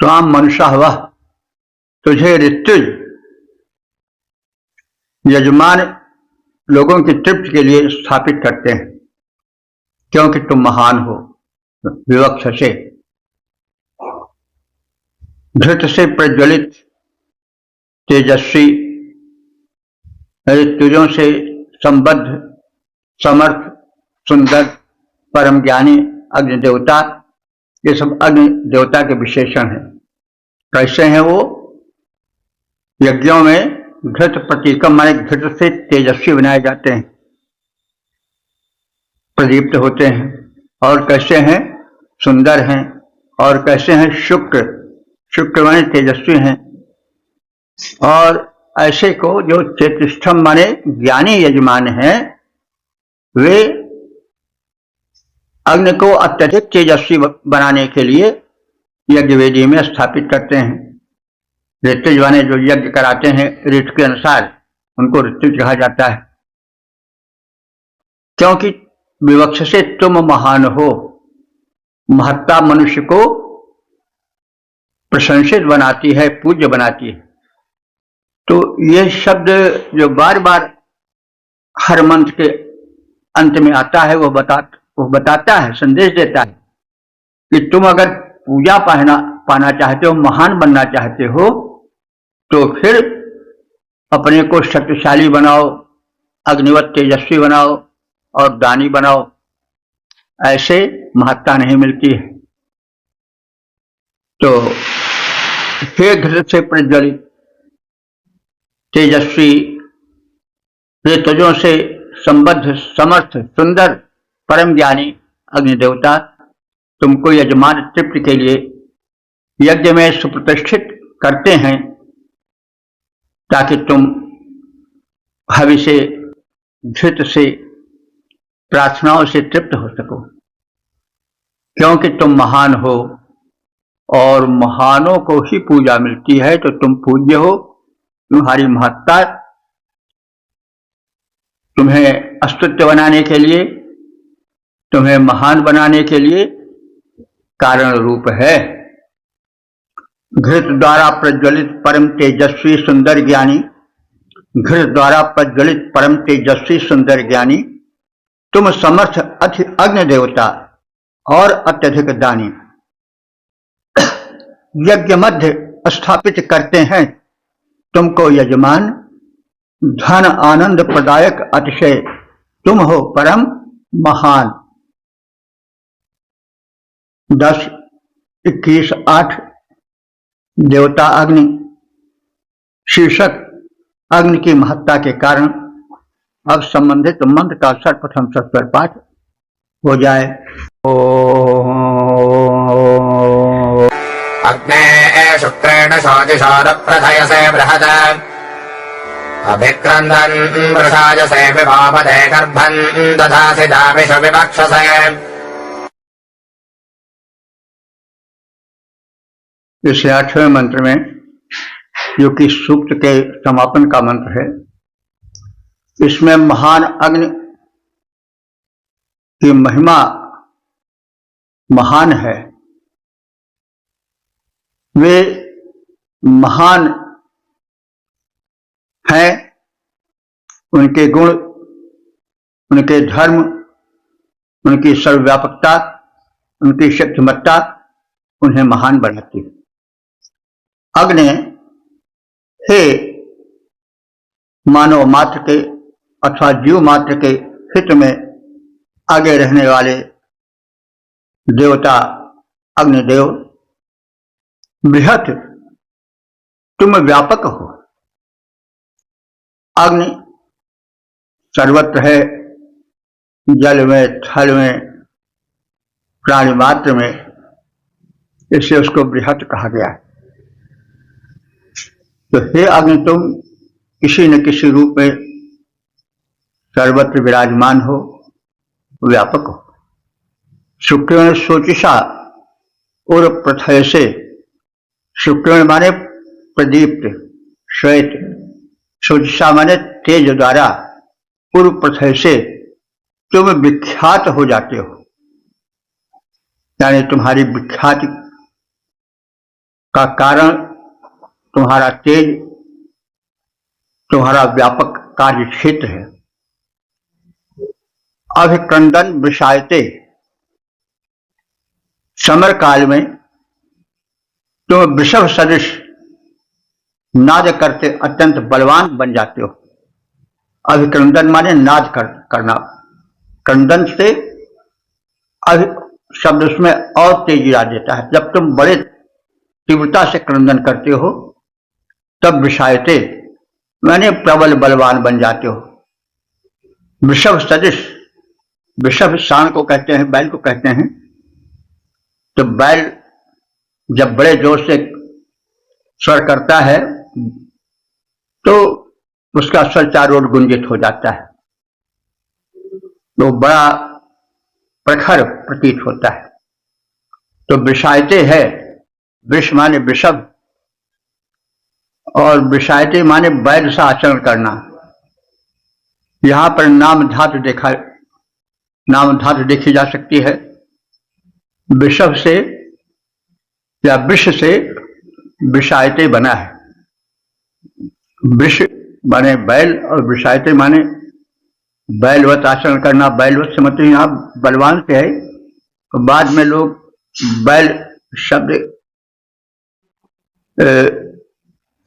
त्वाम मनुष्य वह तुझे ऋतुज यजमान लोगों की तृप्ति के लिए स्थापित करते हैं क्योंकि तुम महान हो। विवक्ष से घृत से प्रज्वलित तेजस्वी, ऋतुजों से संबद्ध, समर्थ, सुंदर, परम ज्ञानी अग्नि देवता, ये सब अग्नि देवता के विशेषण हैं। कैसे हैं वो? यज्ञों में घृत प्रतीकम माने घृत से तेजस्वी बनाए जाते हैं, प्रदीप्त होते हैं। और कैसे हैं? सुंदर हैं। और कैसे हैं? शुक्र, शुक्र माने तेजस्वी हैं। और ऐसे को जो चेतिष्ठम माने ज्ञानी यजमान हैं, वे अग्नि को अत्यधिक तेजस्वी बनाने के लिए यज्ञ वेदी में स्थापित करते हैं। ऋतुज वाले जो यज्ञ कराते हैं ऋतु के अनुसार, उनको ऋतुज कहा जाता है। क्योंकि विवक्ष से तुम महान हो, महत्ता मनुष्य को प्रशंसित बनाती है, पूज्य बनाती है। तो ये शब्द जो बार बार हर मंत्र के अंत में आता है, वो बताता है, संदेश देता है कि तुम अगर पूजा पाना चाहते हो, महान बनना चाहते हो, तो फिर अपने को शक्तिशाली बनाओ, अग्निवत तेजस्वी बनाओ और दानी बनाओ। ऐसे महत्ता नहीं मिलती है। तो हे घृत से प्रज्वलित तेजस्वी, ऋतुजों से संबद्ध, समर्थ, सुंदर, परम ज्ञानी अग्नि देवता, तुमको यजमान तृप्ति के लिए यज्ञ में सुप्रतिष्ठित करते हैं ताकि तुम हवि से, घृत से, प्रार्थनाओं से तृप्त हो सको। क्योंकि तुम महान हो और महानों को ही पूजा मिलती है, तो तुम पूज्य हो। तुम्हारी महत्ता तुम्हें अस्तित्व बनाने के लिए, तुम्हें महान बनाने के लिए कारण रूप है। घृत द्वारा प्रज्वलित परम तेजस्वी सुंदर ज्ञानी, घृत द्वारा प्रज्वलित परम तेजस्वी सुंदर ज्ञानी, तुम समर्थ अग्नि देवता और अत्यधिक दानी यज्ञ मध्य स्थापित करते हैं तुमको यजमान, धन आनंद प्रदायक अतिशय तुम हो परम महान। 10:21:8 देवता अग्नि, शीर्षक अग्नि की महत्ता के कारण अब संबंधित मंत्र का सर्वप्रथम सस्वर पाठ हो जाए। अग्ने शुक्रेण शोचिषोर प्रथयसे बृहद अभिक्रन्दन् वृषायसे विभावदे गर्भन् दधासि दाविषु विवक्षसे। इस 8वें मंत्र में, जो कि सूक्त के समापन का मंत्र है, इसमें महान अग्नि की महिमा महान है, वे महान हैं, उनके गुण, उनके धर्म, उनकी सर्वव्यापकता, उनकी शक्तिमत्ता उन्हें महान बनाती है। अग्नि हे मानव मात्र के अथवा जीव मात्र के हित में आगे रहने वाले देवता अग्निदेव, बृहत तुम व्यापक हो। अग्नि सर्वत्र है, जल में, थल में, प्राणी मात्र में, इससे उसको बृहत कहा गया है। तो हे अग्नि, तुम किसी न किसी रूप में सर्वत्र विराजमान हो, व्यापक हो। शुक्र शोचिषा और प्रथय से, शुक्र माने प्रदीप्त श्वेत, शोचिषा माने तेज द्वारा, पूर्व प्रथय से तुम विख्यात हो जाते हो, यानी तुम्हारी विख्याति का कारण तुम्हारा तेज, तुम्हारा व्यापक कार्य क्षेत्र है। अभिक्रंदन विषायते, समर काल में तुम वृषभ सदृश नाद करते अत्यंत बलवान बन जाते हो। अभिक्रंदन माने नाद करना, क्रंदन से शब्द उसमें और तेजी ला देता है। जब तुम बड़े तीव्रता से क्रंदन करते हो तब विषायते माने प्रबल बलवान बन जाते हो। वृषभ सदृश, वृषभ सांड को कहते हैं, बैल को कहते हैं। तो बैल जब बड़े जोर से स्वर करता है तो उसका स्वर चारों ओर गुंजित हो जाता है, तो बड़ा प्रखर प्रतीत होता है। तो विषायते है, वृष माने वृषभ और विषायते माने बैल सा आचरण करना। यहां पर नाम धातु देखी जा सकती है। वृषभ से या वृष से विषायते बना है। वृष माने बैल और विषायते माने बैलवत आचरण करना। बैलवत से मतलब यहाँ बलवान से है। तो बाद में लोग बैल शब्द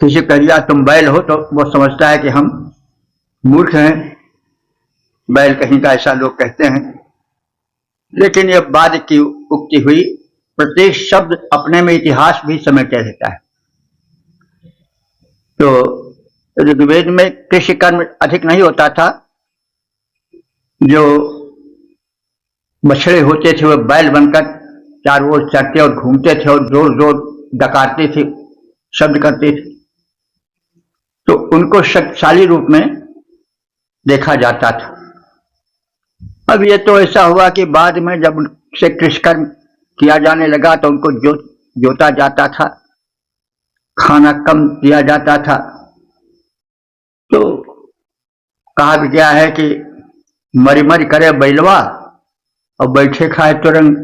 किसी कह दिया तुम बैल हो तो वो समझता है कि हम मूर्ख हैं, बैल कहीं का, ऐसा लोग कहते हैं। लेकिन यह बाद की उक्ति हुई। प्रत्येक शब्द अपने में इतिहास भी समेटे रहता है। तो ऋग्वेद में कृषि कर्म अधिक नहीं होता था। जो बछड़े होते थे वो बैल बनकर चारों ओर चरते और घूमते थे और जोर जोर डकारते थे, शब्द करते थे, तो उनको शक्तिशाली रूप में देखा जाता था। अब ये तो ऐसा हुआ कि बाद में जब से कृषि कर्म किया जाने लगा तो उनको जोता जाता था, खाना कम दिया जाता था। तो कहा भी गया है कि मरी मरी करे बैलवा और बैठे खाए तुरंग।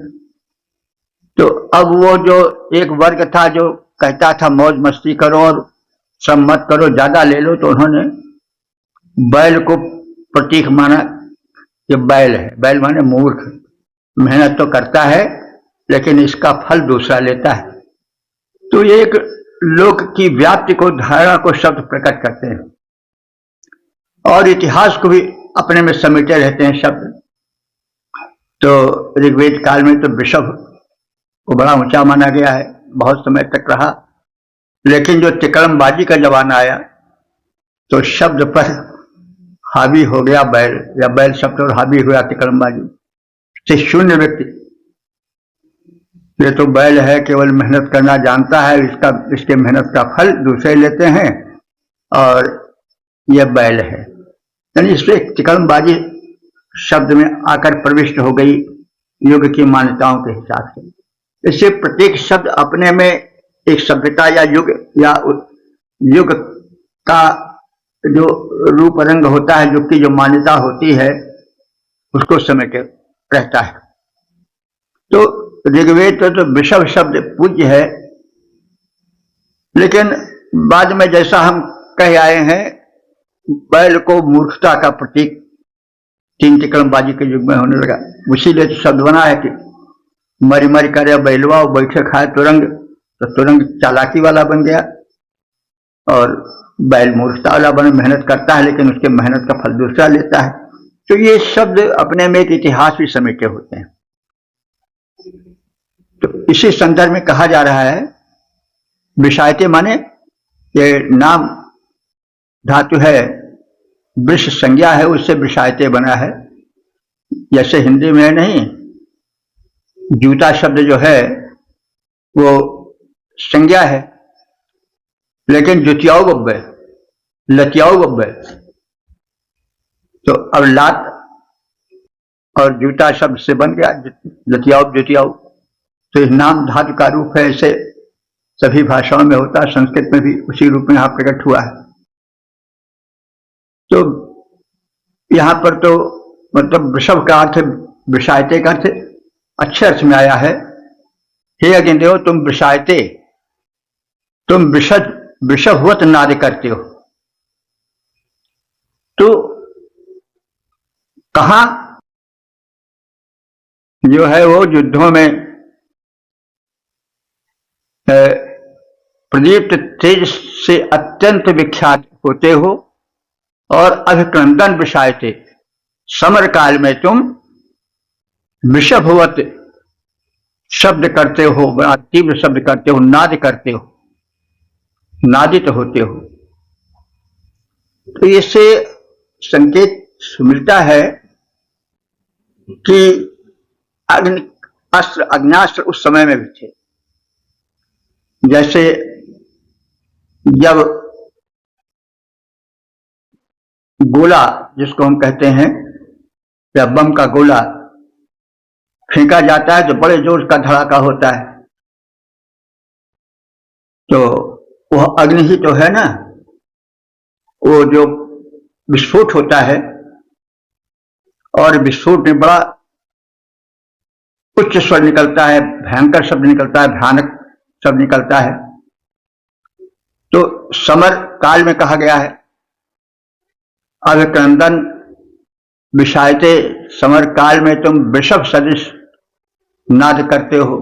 तो अब वो जो एक वर्ग था जो कहता था मौज मस्ती करो और सब मत करो, ज्यादा ले लो, तो उन्होंने बैल को प्रतीक माना कि बैल है। बैल माने मूर्ख, मेहनत तो करता है लेकिन इसका फल दूसरा लेता है। तो ये एक लोक की व्याप्ति को, धारणा को शब्द प्रकट करते हैं और इतिहास को भी अपने में समेटे रहते हैं शब्द। तो ऋग्वेद काल में तो वृषभ को बड़ा ऊंचा माना गया है, बहुत समय तक रहा। लेकिन जो तिकड़मबाजी का जमाना आया तो शब्द पर हावी हो गया बैल, या बैल शब्द और हावी हुआ तिकड़मबाजी से। शून्य व्यक्ति, ये तो बैल है, केवल मेहनत करना जानता है, इसके मेहनत का फल दूसरे लेते हैं, और यह बैल है। यानी इससे तिकड़मबाजी शब्द में आकर प्रविष्ट हो गई युग की मान्यताओं के हिसाब से। इससे प्रत्येक शब्द अपने में एक सभ्यता या युग का जो रूप रंग होता है, युग की जो मान्यता होती है, उसको समेटे रहता है। तो ऋग्वेद तो वृषभ शब्द पूज्य है, लेकिन बाद में जैसा हम कह आए हैं, बैल को मूर्खता का प्रतीक तीन तिकड़मबाजी के युग में होने लगा। इसीलिए तो शब्द बना है कि मरी मरी करे बैलवा और बैठे खाए तुरंग, तो तुरंग चालाकी वाला बन गया और बैल मूर्खता वाला बन, मेहनत करता है लेकिन उसके मेहनत का फल दूसरा लेता है। तो ये शब्द अपने में एक इतिहास भी समेटे होते हैं। तो इसी संदर्भ में कहा जा रहा है विषायते माने ये नाम धातु है, वृष संज्ञा है, उससे विषायते बना है। जैसे हिंदी में नहीं, जूता शब्द जो है वो संज्ञा है, लेकिन जुतियाऊ गब्बे, लतियाऊ गब्बे, तो अब लात और जूता शब्द से बन गया लतियाऊ जुतियाऊ। तो इस नाम धातु का रूप है, ऐसे सभी भाषाओं में होता है, संस्कृत में भी उसी रूप में यहाँ प्रकट हुआ है। तो यहां पर तो मतलब वृषभ का अर्थ, विषायते का अर्थ अच्छे अर्थ में आया है। हे अग्निदेव, तुम विषायते, तुम वृषभवत नाद करते हो। तो कहां जो है वो युद्धों में प्रदीप्त तेज से अत्यंत विख्यात होते हो, और अभिक्रंदन विषायते, समर काल में तुम वृषभवत शब्द करते हो, बड़ा तीव्र शब्द करते हो, नाद करते हो, नादित होते हो। तो इससे संकेत मिलता है कि अग्नास्त्र उस समय में भी थे। जैसे जब गोला, जिसको हम कहते हैं या बम का गोला फेंका जाता है तो बड़े जोर का धड़ाका होता है, तो वह अग्नि ही तो है ना। वो जो विस्फोट होता है, और विस्फोट में बड़ा उच्च स्वर निकलता है, भयंकर शब्द निकलता है, भयानक शब्द निकलता है। तो समर काल में कहा गया है अभिक्रंदन विषायते, समर काल में तुम वृषभ सदृश नाद करते हो।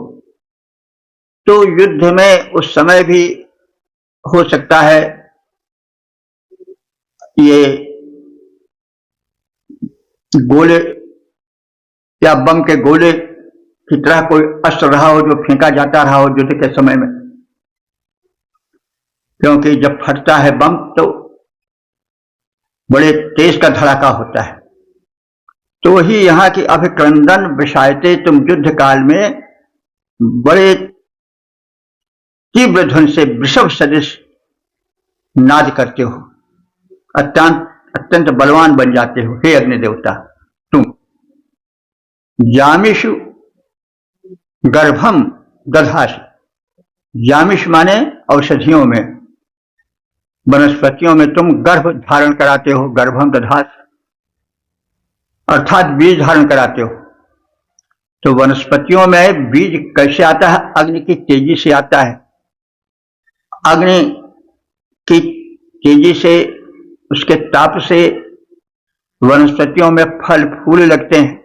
तो युद्ध में उस समय भी हो सकता है ये गोले या बम के गोले की तरह कोई अस्त्र रहा हो जो फेंका जाता रहा हो युद्ध के समय में, क्योंकि जब फटता है बम तो बड़े तेज का धड़ाका होता है। तो वही यहां की अभिक्रंदन विषायते, तुम युद्ध काल में बड़े तीव्र ध्वनि से वृषभ सदृश नाद करते हो, अत्यंत बलवान बन जाते हो। हे अग्नि देवता, तुम जामिषु गर्भम दधास, जामिष माने औषधियों में, वनस्पतियों में तुम गर्भ धारण कराते हो। गर्भम दधास अर्थात बीज धारण कराते हो। तो वनस्पतियों में बीज कैसे आता है? अग्नि की तेजी से आता है। अग्नि की तेजी से, उसके ताप से वनस्पतियों में फल फूल लगते हैं।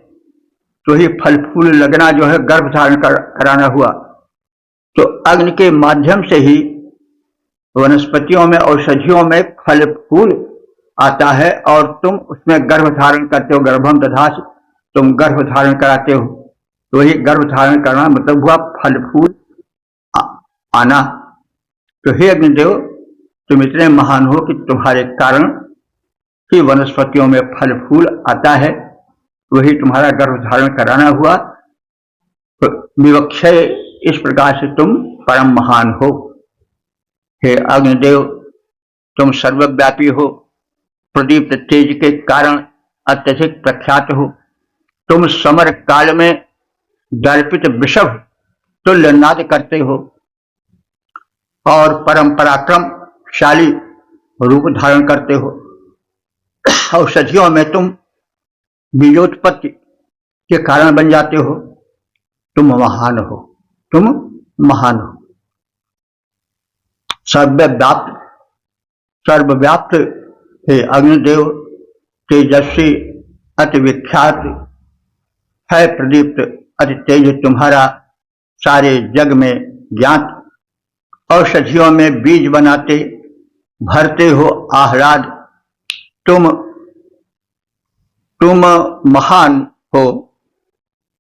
तो ही फल फूल लगना जो है गर्भ धारण कराना हुआ। तो अग्नि के माध्यम से ही वनस्पतियों में, औषधियों में फल फूल आता है, और तुम उसमें गर्भ धारण करते हो। गर्भम दधास, तुम गर्भ धारण कराते हो। तो वही गर्भ धारण करना मतलब हुआ फल फूल आना। तो हे अग्निदेव, तुम इतने महान हो कि तुम्हारे कारण ही वनस्पतियों में फल फूल आता है, वही तुम्हारा गर्भ धारण कराना हुआ। तो विवक्षय, इस प्रकार से तुम परम महान हो। हे अग्निदेव, तुम सर्वव्यापी हो, प्रदीप्त तेज के कारण अत्यधिक प्रख्यात हो। तुम समर काल में दर्पित वृषभ तुल्य नाद करते हो, और परम पराक्रमशाली रूप धारण करते हो। औषधियों में तुम बीजोत्पत्ति के कारण बन जाते हो, तुम महान हो, तुम महान हो। सर्वव्याप्त हे अग्निदेव, तेजस्वी अति विख्यात है प्रदीप्त, अति तेज तुम्हारा सारे जग में ज्ञात। औषधियों में बीज बनाते भरते हो आह्लाद, तुम महान हो,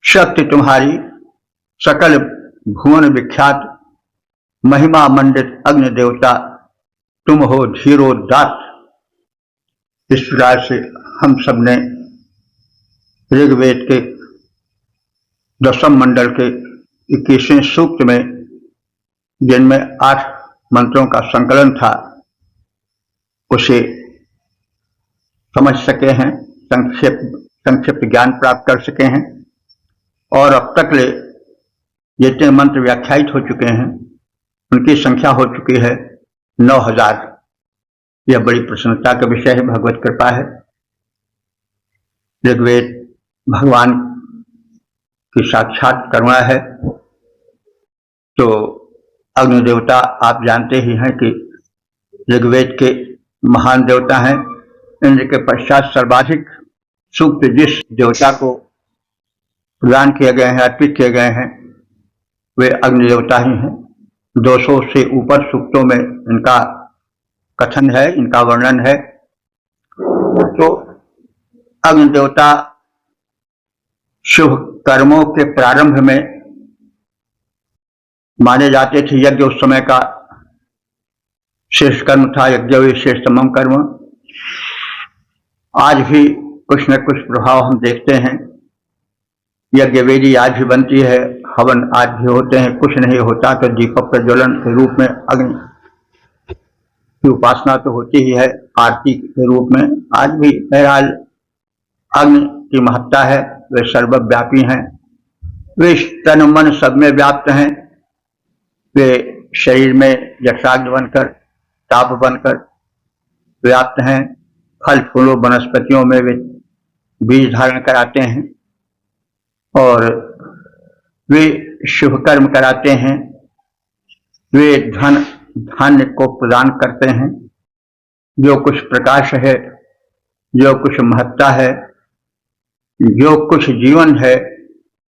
शक्ति तुम्हारी सकल भुवन विख्यात। महिमा मंडित अग्नि देवता तुम हो धीरोदात। इस प्रकार से हम सब ने ऋग्वेद के 10वें मंडल के 21वें सूक्त में, जिनमें 8 मंत्रों का संकलन था, उसे समझ सके हैं, संक्षिप्त ज्ञान प्राप्त कर सके हैं। और अब तक ले जितने मंत्र व्याख्यायित हो चुके हैं उनकी संख्या हो चुकी है 9000। यह बड़ी प्रसन्नता का विषय है, भगवत कृपा है। ऋग्वेद भगवान की साक्षात करुणा है। तो अग्नि देवता आप जानते ही हैं कि ऋग्वेद के महान देवता हैं। इंद्र के पश्चात सर्वाधिक सूक्त जिस देवता को प्रदान किए गए हैं, अर्पित किए गए हैं, वे अग्नि देवता ही हैं। 200 से ऊपर सूक्तों में इनका कथन है, इनका वर्णन है। तो अग्नि देवता शुभ कर्मों के प्रारंभ में माने जाते थे। यज्ञ उस समय का श्रेष्ठ कर्म था, यज्ञ श्रेष्ठतम कर्म। आज भी कुछ न कुछ प्रभाव हम देखते हैं। यज्ञ वेदी आज भी बनती है, हवन आज भी होते हैं। कुछ नहीं होता तो दीपक प्रज्वलन के रूप में अग्नि की उपासना तो होती ही है, आरती के रूप में। आज भी बहरहाल अग्नि की महत्ता है। वे सर्वव्यापी हैं, वे तन मन सब में व्याप्त हैं। वे शरीर में जठराग्नि बनकर, ताप बनकर व्याप्त हैं। फल फूलों वनस्पतियों में वे बीज धारण कराते हैं और वे शुभ कर्म कराते हैं। वे धन धान्य को प्रदान करते हैं। जो कुछ प्रकाश है, जो कुछ महत्ता है, जो कुछ जीवन है,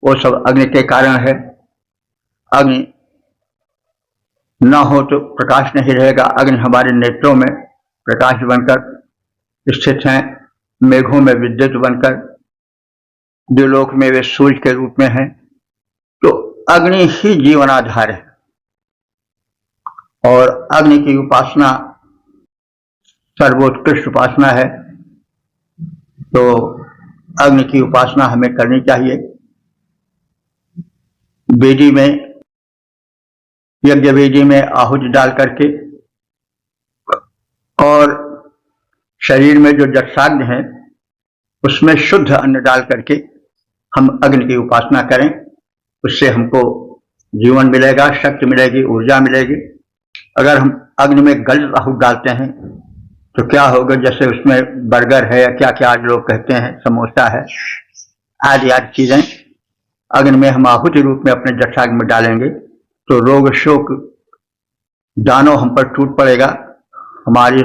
वो सब अग्नि के कारण है। अग्नि न हो तो प्रकाश नहीं रहेगा। अग्नि हमारे नेत्रों में प्रकाश बनकर स्थित हैं, मेघों में विद्युत बनकर, द्युलोक में वे सूर्य के रूप में हैं। तो अग्नि ही जीवनाधार है और अग्नि की उपासना सर्वोत्कृष्ट उपासना है। तो अग्नि की उपासना हमें करनी चाहिए। वेदी में, यज्ञ वेदी में आहुति डाल करके और शरीर में जो जठराग्नि है उसमें शुद्ध अन्न डाल करके हम अग्नि की उपासना करें। उससे हमको जीवन मिलेगा, शक्ति मिलेगी, ऊर्जा मिलेगी। अगर हम अग्नि में गलत आहुति डालते हैं तो क्या होगा, जैसे उसमें बर्गर है या क्या क्या आज लोग कहते हैं, समोसा है, आदि आदि चीजें अग्नि में हम आहुति रूप में अपने जठराग्नि में डालेंगे तो रोग शोक दानों हम पर टूट पड़ेगा, हमारी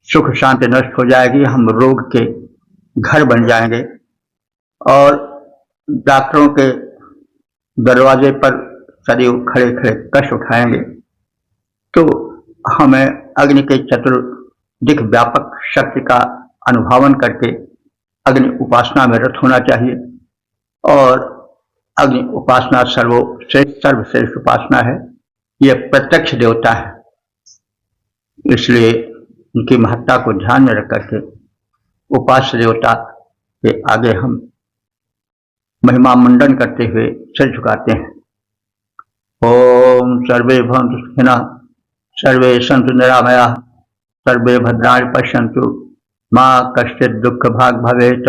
सुख शांति नष्ट हो जाएगी, हम रोग के घर बन जाएंगे और डॉक्टरों के दरवाजे पर सदैव खड़े खड़े कष्ट उठाएंगे। तो हमें अग्नि के चतुर्दिक व्यापक शक्ति का अनुभावन करके अग्नि उपासना में रत होना चाहिए। और अग्नि उपासना सर्वश्रेष्ठ उपासना है। यह प्रत्यक्ष देवता है, इसलिए उनकी महत्ता को ध्यान में रख करके उपास्य देवता के आगे हम महिमा मंडन करते हुए सिर झुकाते हैं। ओम सर्वे भवन्तु सुखिनः, सर्वे सन्तु निरामयाः, सर्वे भद्राणि पश्यन्तु, मा कश्चित् दुःख भाग् भवेत्।